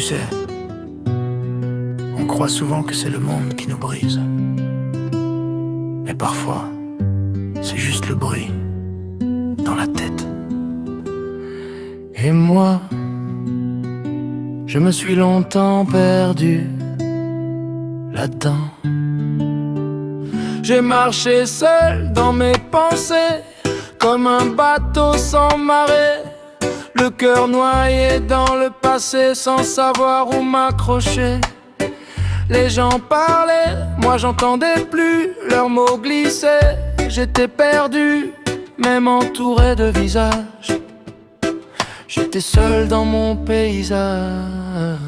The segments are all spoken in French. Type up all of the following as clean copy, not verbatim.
sais, on croit souvent que c'est le monde qui nous brise. Mais parfois, c'est juste le bruit dans la tête. Et moi, je me suis longtemps perdu là-dedans. J'ai marché seul dans mes pensées, comme un bateau sans marée, le cœur noyé dans le passé, sans savoir où m'accrocher. Les gens parlaient, moi j'entendais plus leurs mots glissaient. J'étais perdu, même entouré de visages. J'étais seul dans mon paysage.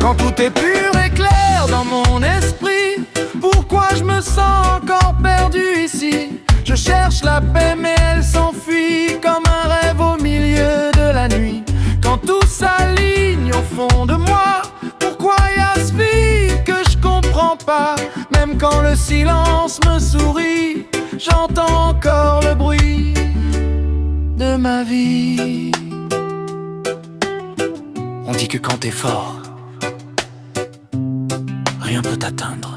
Quand tout est pur et clair dans mon esprit, pourquoi je me sens encore perdu ici? Je cherche la paix mais elle s'enfuit comme un rêve au milieu de la nuit. Quand tout s'aligne au fond de moi, pourquoi y a ce vide que je comprends pas? Même quand le silence me sourit, j'entends encore le bruit de ma vie. On dit que quand t'es fort, rien peut t'atteindre.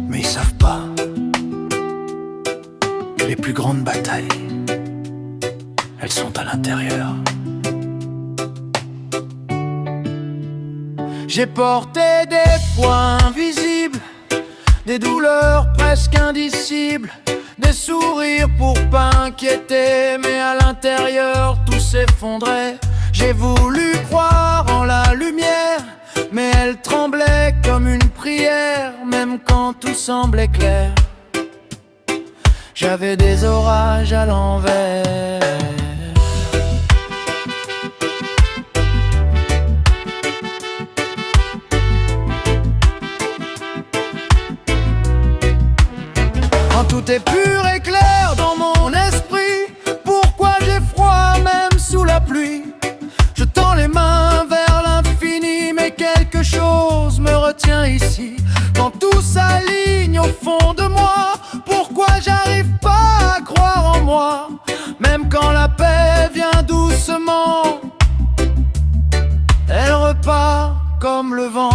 Mais ils savent pas que les plus grandes batailles, elles sont à l'intérieur. J'ai porté des poids invisibles, des douleurs presque indicibles, des sourires pour pas inquiéter, mais à l'intérieur tout s'effondrait. J'ai voulu croire en la lumière, mais elle tremblait comme une prière, même quand tout semblait clair. J'avais des orages à l'envers. Quand tout est pur et clair dans mon esprit, pourquoi j'ai froid même sous la pluie? Je tends les mains vers l'infini, mais quelque chose me retient ici. Quand tout s'aligne au fond de moi, pourquoi j'arrive pas à croire en moi? Même quand la paix vient doucement, elle repart comme le vent.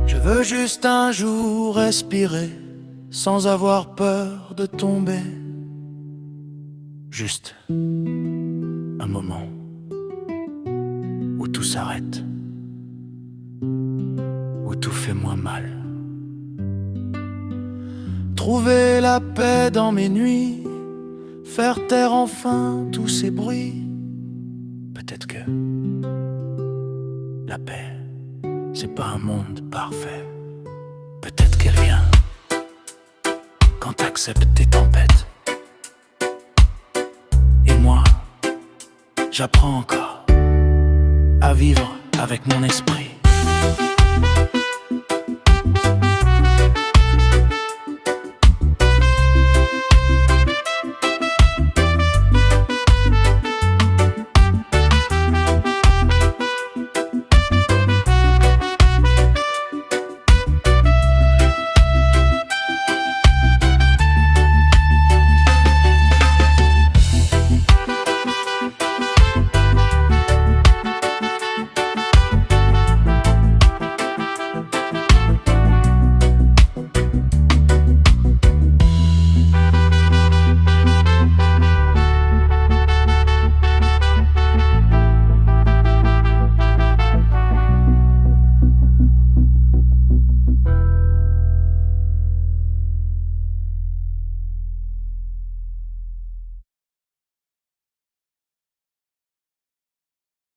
Je veux juste un jour respirer sans avoir peur de tomber. Juste un moment où tout s'arrête, où tout fait moins mal. Trouver la paix dans mes nuits, faire taire enfin tous ces bruits. Peut-être que la paix, c'est pas un monde parfait. Peut-être qu'elle vient quand t'acceptes tes tempêtes. Et moi, j'apprends encore à vivre avec mon esprit.